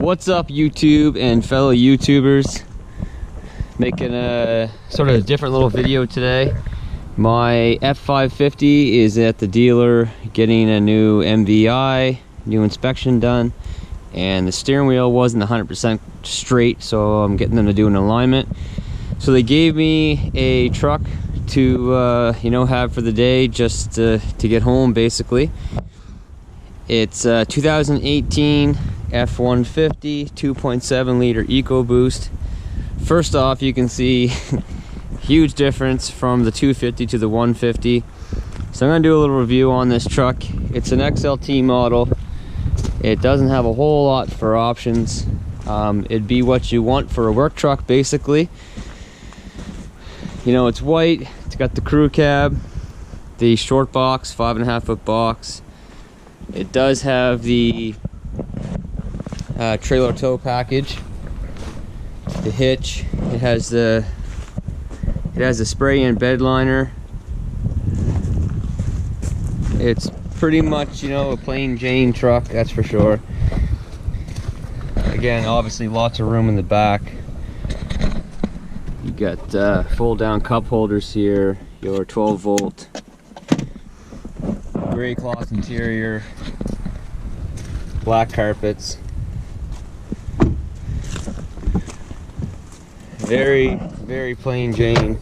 What's up, YouTube and fellow YouTubers? Making a sort of a different little video today. My F-150 is at the dealer getting a new MVI, new inspection done, and the steering wheel wasn't 100% straight, so I'm getting them to do an alignment. So they gave me a truck to have for the day, just to get home basically. It's 2018 F-150 2.7 liter Ecoboost. First off, you can see huge difference from the 250 to the 150. So I'm going to do a little review on this truck. It's an XLT model. It doesn't have a whole lot for options. It'd be what you want for a work truck basically. You know, it's white, it's got the crew cab, the short box, 5.5 foot box. It does have the trailer tow package, the hitch. It has the spray-in bed liner. It's pretty much, a plain Jane truck, that's for sure. Again, obviously lots of room in the back. You got fold down cup holders here, your 12 volt gray cloth interior, black carpets. Very, very plain Jane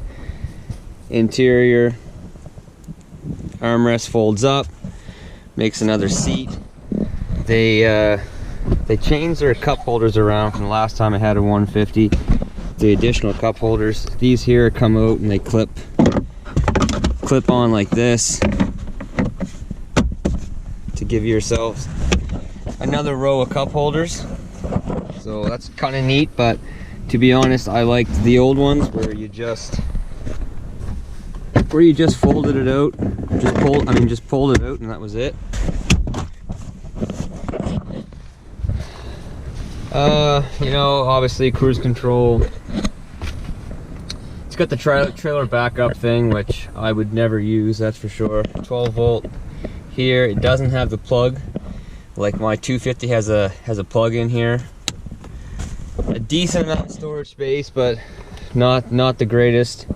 interior. Armrest folds up, makes another seat. They changed their cup holders around from the last time I had a 150. The additional cup holders. These here come out and they clip on like this to give yourselves another row of cup holders. So that's kind of neat, but to be honest, I liked the old ones where you just folded it out, just pulled it out and that was it. Obviously cruise control. It's got the trailer backup thing, which I would never use, that's for sure. 12 volt here. It doesn't have the plug like my 250 has a plug in here. A decent amount of storage space, but not the greatest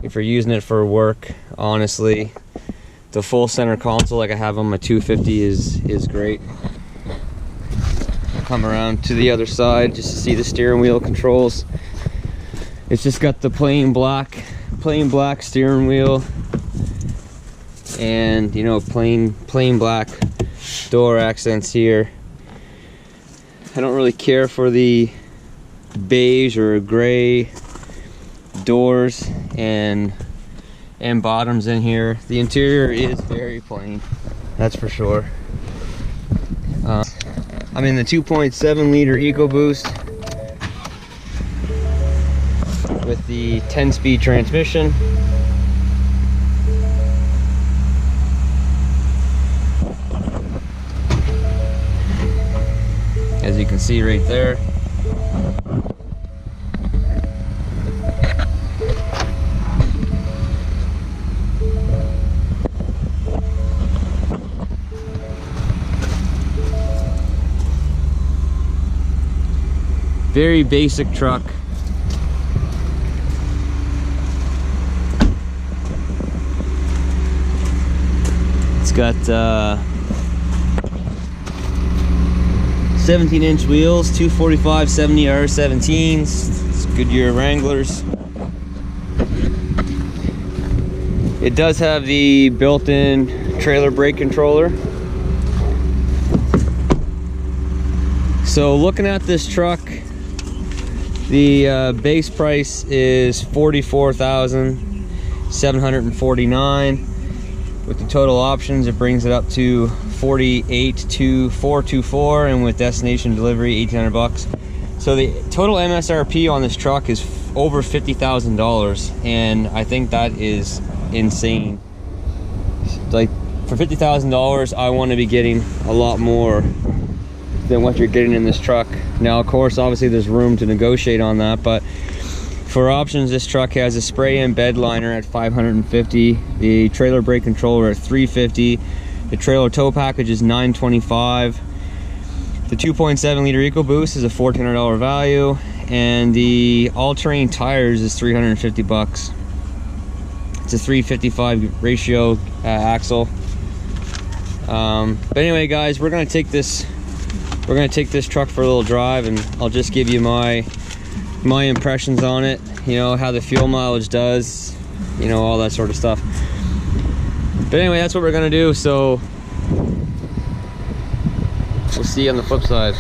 if you're using it for work. Honestly, the full center console like I have on my 250 is great. Come around to the other side just to see the steering wheel controls. It's just got the plain black steering wheel, and plain black door accents here. I don't really care for the beige or gray doors and bottoms in here. The interior is very plain, that's for sure. I'm in the 2.7 liter Ecoboost with the 10-speed transmission. As you can see right there. Very basic truck. It's got 17-inch wheels, 245 70R17s. It's Goodyear Wranglers. It does have the built-in trailer brake controller. So looking at this truck, the base price is $44,749. With the total options, it brings it up to $48,424, and with destination delivery, $1,800. So the total MSRP on this truck is over $50,000, and I think that is insane. Like, for $50,000, I want to be getting a lot more than what you're getting in this truck. Now, of course, obviously there's room to negotiate on that, but for options, this truck has a spray-in bed liner at $550, the trailer brake controller at $350, the trailer tow package is $925, The 2.7 liter Ecoboost is a $1,400 value, and the all-terrain tires is 350 bucks. It's a 355 ratio axle. But anyway, guys, we're gonna take this truck for a little drive, and I'll just give you my impressions on it. You know, how the fuel mileage does, you know, all that sort of stuff. But anyway, that's what we're gonna do. So we'll see you on the flip side.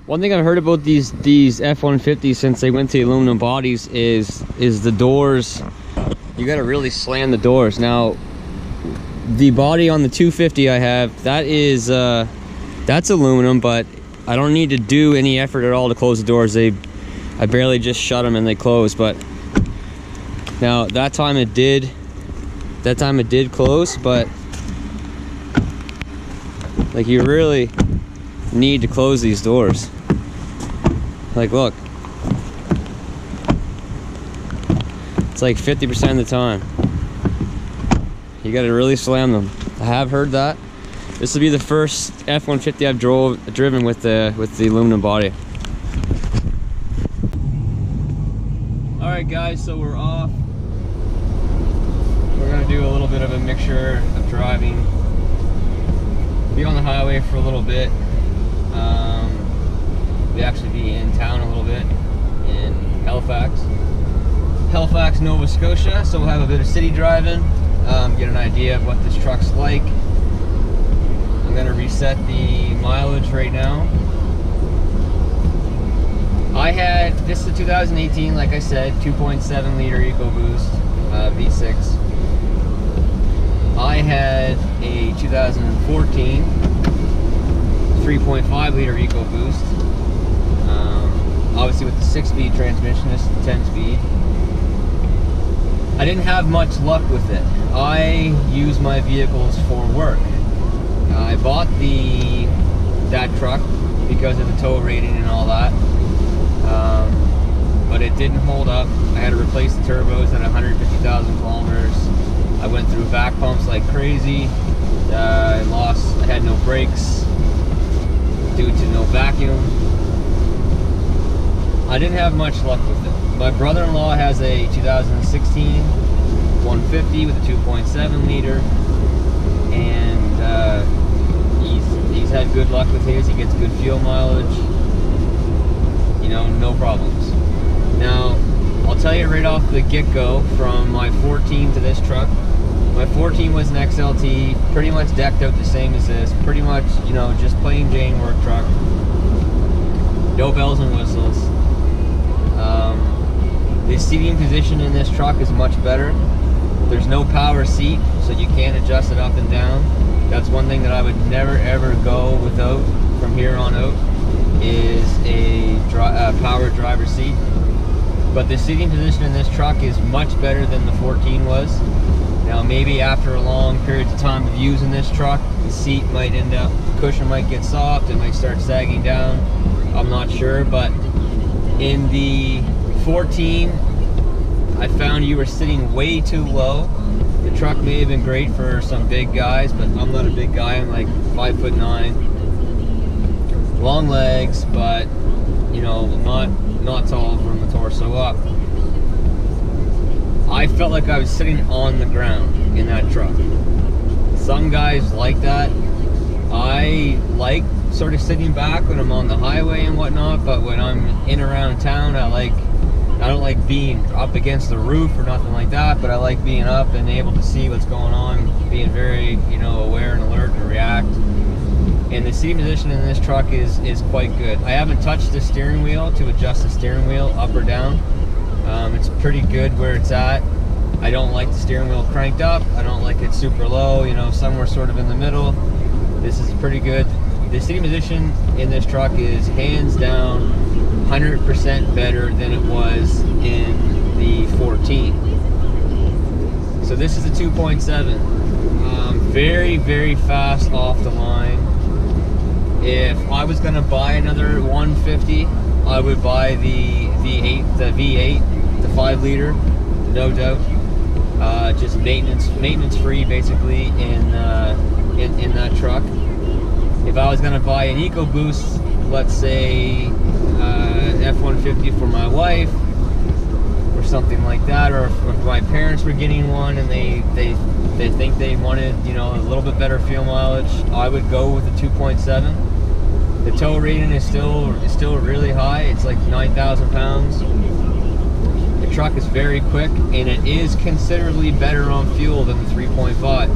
One thing I've heard about these F-150s since they went to aluminum bodies is the doors. You got to really slam the doors. Now, the body on the 250 I have, that's aluminum, but I don't need to do any effort at all to close the doors. I barely just shut them and they close. But now that time it did close, but like, you really need to close these doors. Like, look, it's like 50% of the time you got to really slam them. I have heard that. This will be the first F-150 I've driven with the aluminum body. All right, guys, so we're off. We're gonna do a little bit of a mixture of driving. Be on the highway for a little bit. We actually be in town a little bit in Halifax, Nova Scotia. So we'll have a bit of city driving, get an idea of what this truck's like. I'm gonna reset the mileage right now. This is a 2018, like I said, 2.7 liter Ecoboost V6. I had a 2014 3.5 liter Ecoboost. Obviously with the 6-speed transmission, this is the 10-speed. I didn't have much luck with it. I use my vehicles for work. I bought that truck because of the tow rating and all that, but it didn't hold up. I had to replace the turbos at 150,000 kilometers. I went through vac pumps like crazy. I had no brakes due to no vacuum. I didn't have much luck with it. My brother-in-law has a 2016 150 with a 2.7 liter, and he's had good luck with his. He gets good fuel mileage, you know, no problems. Now, I'll tell you right off the get-go, from my 14 to this truck. My 14 was an XLT, pretty much decked out the same as this. Pretty much, you know, just plain Jane work truck. No bells and whistles. The seating position in this truck is much better. There's no power seat, so you can't adjust it up and down. That's one thing that I would never ever go without from here on out, is a power driver seat. But the seating position in this truck is much better than the 14 was. Now, maybe after a long period of time of using this truck, the seat might the cushion might get soft, it might start sagging down. I'm not sure, but in the 14, I found you were sitting way too low. The truck may have been great for some big guys, but I'm not a big guy. I'm like 5'9", long legs, but you know, not tall from the torso up. I felt like I was sitting on the ground in that truck. Some guys like that. I like sort of sitting back when I'm on the highway and whatnot, but when I'm in around town, I don't like being up against the roof or nothing like that, but I like being up and able to see what's going on, being very, you know, aware and alert to react. And the seating position in this truck is quite good. I haven't touched the steering wheel to adjust the steering wheel up or down. It's pretty good where it's at. I don't like the steering wheel cranked up. I don't like it super low, you know, somewhere sort of in the middle. This is pretty good. The seating position in this truck is hands down 100% better than it was in the 14. So this is a 2.7. Very, very fast off the line. If I was gonna buy another 150, I would buy the V8, the 5 liter, no doubt. Just maintenance free basically in in that truck. If I was going to buy an Ecoboost, let's say F-150 for my wife or something like that, or if my parents were getting one and they think they wanted, you know, a little bit better fuel mileage, I would go with the 2.7. The tow rating is still really high. It's like 9,000 pounds. The truck is very quick, and it is considerably better on fuel than the 3.5.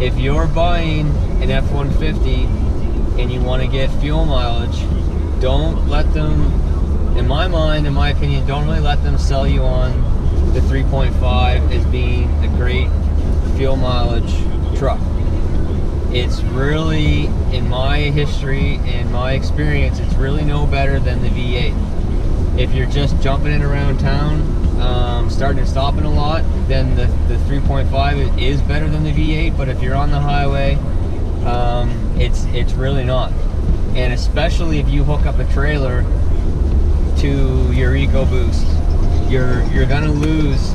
If you're buying an F-150 and you want to get fuel mileage, don't let them, in my mind, in my opinion, don't really let them sell you on the 3.5 as being a great fuel mileage truck. It's really, in my history and my experience, it's really no better than the V8. If you're just jumping in around town, starting and stopping a lot, then the 3.5 is better than the V8. But if you're on the highway, it's really not. And especially if you hook up a trailer to your Ecoboost, you're gonna lose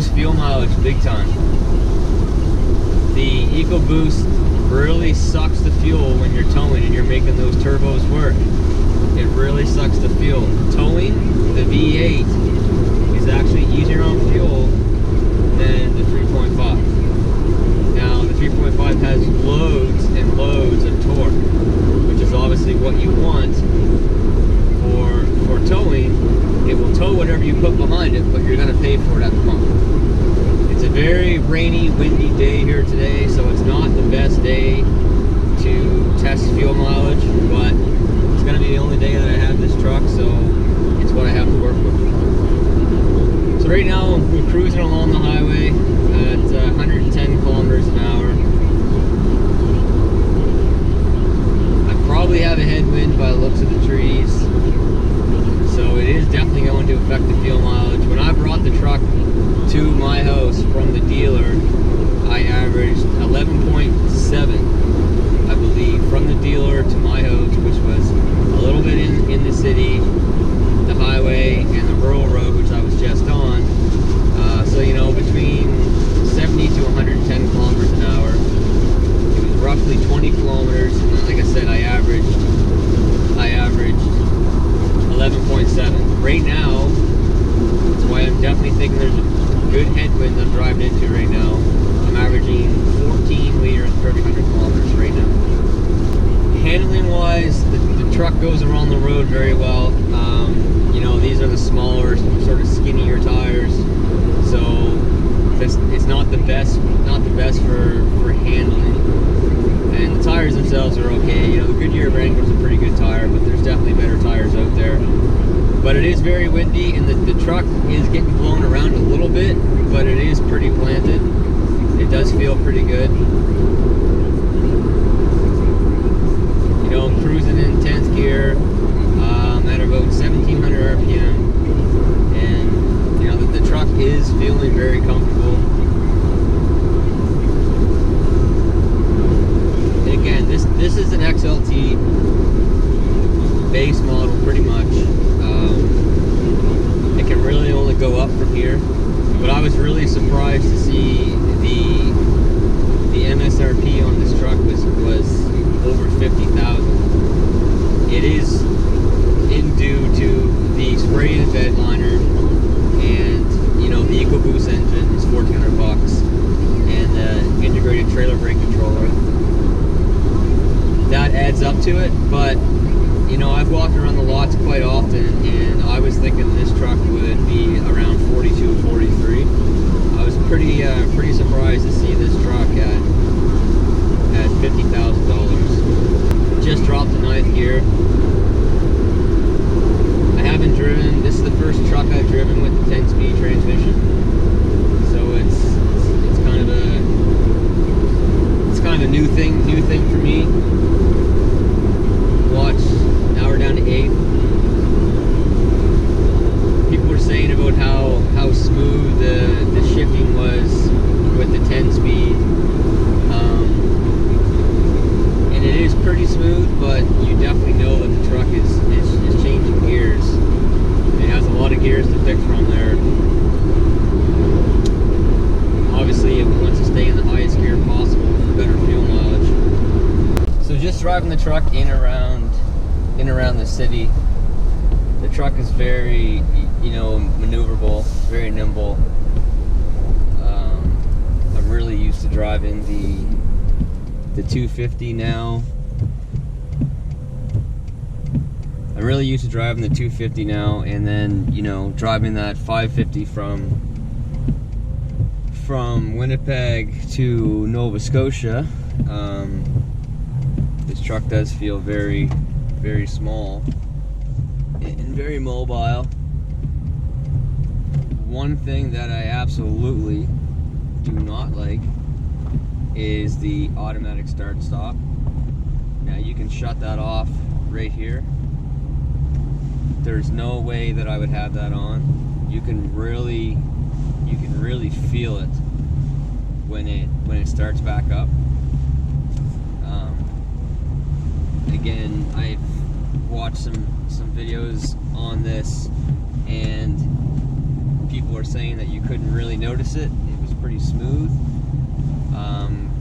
fuel mileage big time. The Ecoboost really sucks the fuel when you're towing and you're making those turbos work. It really sucks the fuel. Towing, the V8 is actually easier on fuel than the 3.5. Now, the 3.5 has loads and loads of torque, which is obviously what you want for towing. It will tow whatever you put behind it, but you're going to pay for it at the pump. It's a very rainy, windy day here today, so it's not the best day to test fuel mileage, but it's going to be the only day that I have this truck, so it's what I have to work with. So right now we're cruising along the highway at 110 kilometers an hour. I probably have a headwind by the looks of the trees, so it is definitely going to affect the fuel mileage. When I brought the truck to my house from the dealer, I averaged 11.7, I believe, from the dealer to my house, which was a little bit in the city, the highway, and the rural road, which I was just on. So, you know, between 70 to 110 kilometers an hour. It was roughly 20 kilometers, and like I said, I averaged 11.7. Right now, that's why I'm definitely thinking there's a good headwind I'm driving into right now. I'm averaging 14 liters per 100 kilometers right now. Handling wise, the truck goes around the road very well. You know, these are the smaller, sort of skinnier tires, so it's not the best for handling. And the tires themselves are okay. You know, the Goodyear Wrangler's a pretty good tire, but there's definitely better tires out there. But it is very windy, and the truck is getting blown around a little bit, but it is pretty planted. It does feel pretty good. You know, I'm cruising in 10th gear at about 1700 RPM, and you know the truck is feeling very comfortable. And again, this is an XLT base model, pretty much. It can really only go up from here, but I was really surprised to see the Msrp on this truck was over 50,000. It is due to the spray and bed liner, and you know the Ecoboost engine is $1,400, and the integrated trailer brake controller. That adds up to it, but you know, I've walked around the lots quite often, and I was thinking this truck would be around 42, 43. I was pretty surprised to see this truck at $50,000. Just dropped to 9th gear. I haven't driven. This is the first truck I've driven with the 10-speed transmission, so it's kind of a new thing for me. Watch. Now we're down to 8th. People were saying about how smooth the shifting was with the 10-speed, and it is pretty smooth, but you definitely know that the truck is changing gears. It has a lot of gears to pick from there. driving the truck in around the city, the truck is very, you know, maneuverable, very nimble. I'm really used to driving the 250 now. I'm really used to driving the 250 now, and then, you know, driving that 550 from Winnipeg to Nova Scotia. This truck does feel very, very small and very mobile. One thing that I absolutely do not like is the automatic start stop. Now you can shut that off right here. There's no way that I would have that on. You can really feel it when it starts back up. Again, I've watched some videos on this, and people are saying that you couldn't really notice it. It was pretty smooth.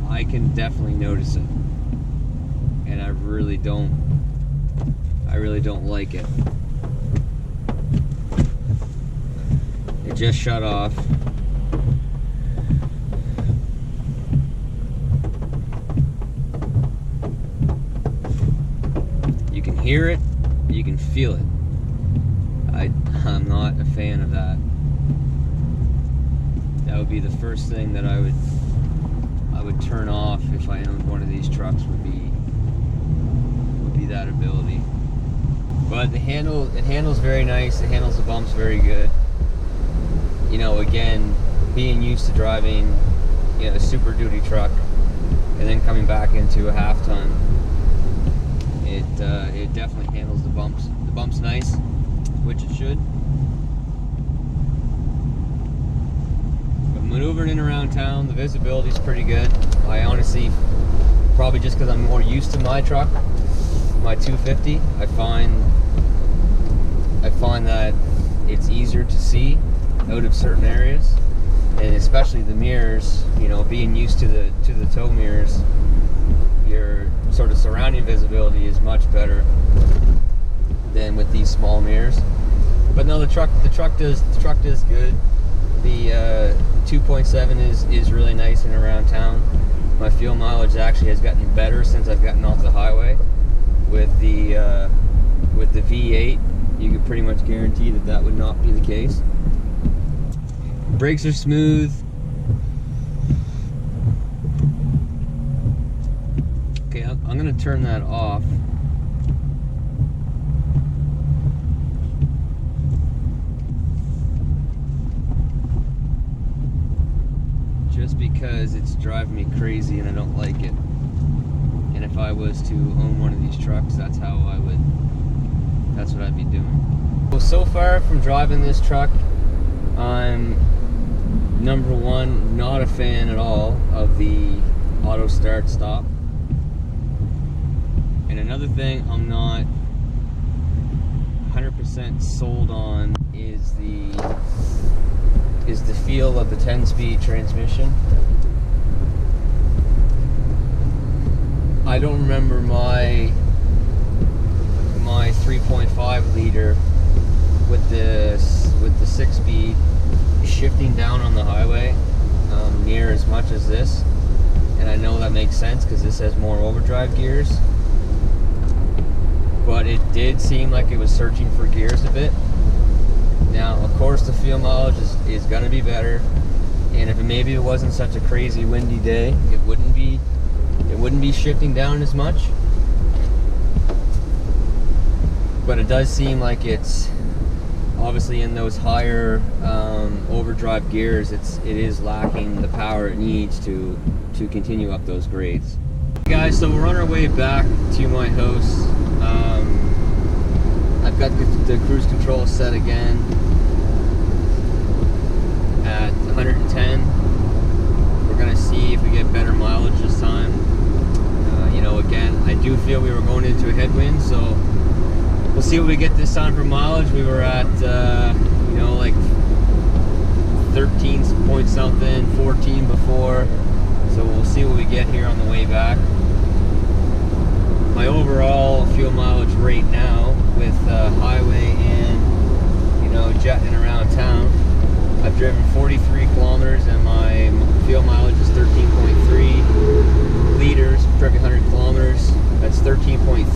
I can definitely notice it, and I really don't like it. It just shut off. You can hear it, you can feel it. I'm not a fan of that. That would be the first thing that I would turn off if I owned one of these trucks, would be that ability. But it handles very nice. It handles the bumps very good. You know, again, being used to driving, you know, a Super Duty truck and then coming back into a half ton, it definitely handles the bumps. The bumps nice, which it should. But maneuvering in around town, the visibility is pretty good. I honestly, probably just because I'm more used to my truck, my 250, I find that it's easier to see out of certain areas, and especially the mirrors. You know, being used to the tow mirrors, your sort of surrounding visibility is much better than with these small mirrors. But no, the truck does good. The 2.7 is really nice in around town. My fuel mileage actually has gotten better since I've gotten off the highway. With the V8, you can pretty much guarantee that would not be the case. Brakes are smooth. Okay, I'm gonna turn that off. Just because it's driving me crazy and I don't like it. And if I was to own one of these trucks, that's what I'd be doing. So far from driving this truck, I'm, number one, not a fan at all of the auto start stop. And another thing I'm not 100% sold on is the feel of the 10-speed transmission. I don't remember my 3.5 liter with the 6-speed shifting down on the highway near as much as this, and I know that makes sense because this has more overdrive gears, but it did seem like it was searching for gears a bit. Now, of course, the fuel mileage is going to be better, and if maybe it wasn't such a crazy windy day, it wouldn't be shifting down as much. But it does seem like it's obviously in those higher overdrive gears, it is lacking the power it needs to continue up those grades. Hey guys, so we're on our way back to my house. I've got the cruise control set again at 110. We're gonna see if we get better mileage this time. You know, again, I do feel we were going into a headwind, so we'll see what we get this time for mileage. We were at, you know, like 13 point something, 14 before. So we'll see what we get here on the way back. my overall fuel mileage rate now with highway and, you know, jetting around town. I've driven 43 kilometers and my fuel mileage is 13.3 liters per every 100 kilometers. That's 13.3.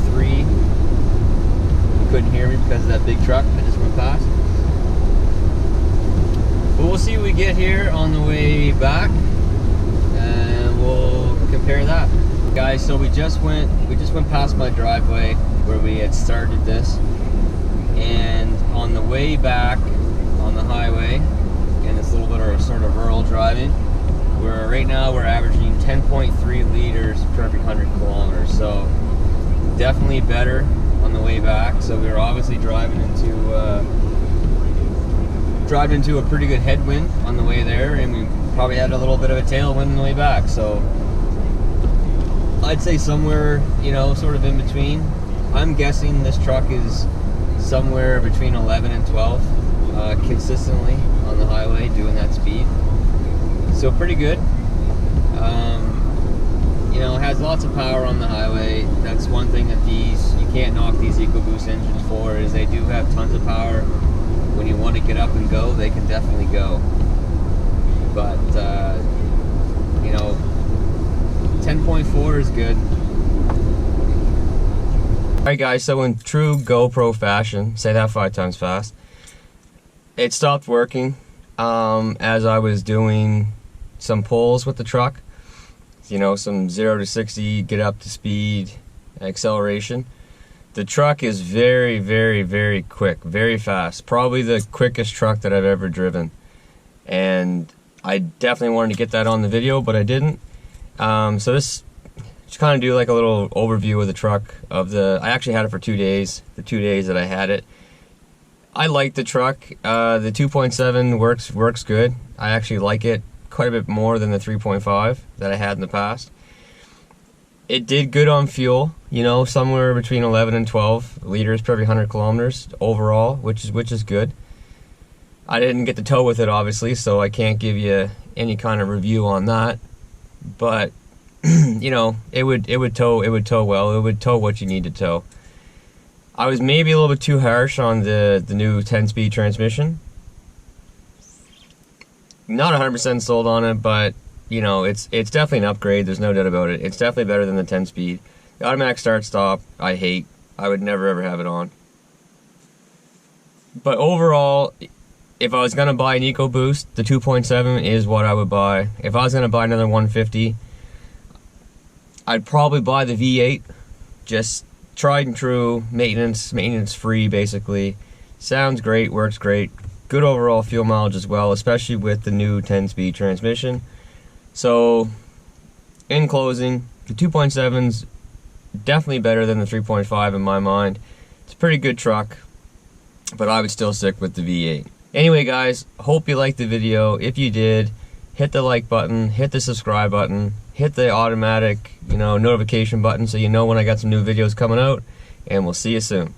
You couldn't hear me because of that big truck that just went past. But we'll see what we get here on the way back, and we'll compare that. Guys, so we just went past my driveway where we had started this, and on the way back on the highway, and this little bit of sort of rural driving, right now we're averaging 10.3 liters per every 100 kilometers. So definitely better on the way back. So we were obviously driving into a pretty good headwind on the way there, and we probably had a little bit of a tailwind on the way back. So I'd say somewhere, you know, sort of in between. I'm guessing this truck is somewhere between 11 and 12 consistently on the highway doing that speed. So pretty good. You know, it has lots of power on the highway. That's one thing that you can't knock these Ecoboost engines for, is they do have tons of power. When you want to get up and go, they can definitely go. But, you know, 10.4 is good. Alright guys, so in true GoPro fashion, say that 5 times fast, it stopped working as I was doing some pulls with the truck. You know, some 0 to 60, get up to speed, acceleration. The truck is very, very, very quick, very fast. Probably the quickest truck that I've ever driven. And I definitely wanted to get that on the video, but I didn't. So this, just kind of do like a little overview of the truck. I actually had it for 2 days, the 2 days that I had it. I like the truck. The 2.7 works good. I actually like it quite a bit more than the 3.5 that I had in the past. It did good on fuel, you know, somewhere between 11 and 12 liters per every 100 kilometers overall, which is good. I didn't get to tow with it, obviously, so I can't give you any kind of review on that. But you know, it would tow well. It would tow what you need to tow. I was maybe a little bit too harsh on the new 10-speed transmission. Not 100% sold on it, but you know, it's definitely an upgrade. There's no doubt about it. It's definitely better than the 10-speed. The automatic start-stop, I hate. I would never ever have it on. But overall, if I was gonna buy an Ecoboost, the 2.7 is what I would buy. If I was gonna buy another 150, I'd probably buy the V8. Just tried and true, maintenance free basically. Sounds great, works great. Good overall fuel mileage as well, especially with the new 10-speed transmission. So, in closing, the 2.7's definitely better than the 3.5 in my mind. It's a pretty good truck, but I would still stick with the V8. Anyway guys, hope you liked the video. If you did, hit the like button, hit the subscribe button, hit the automatic, you know, notification button so you know when I got some new videos coming out, and we'll see you soon.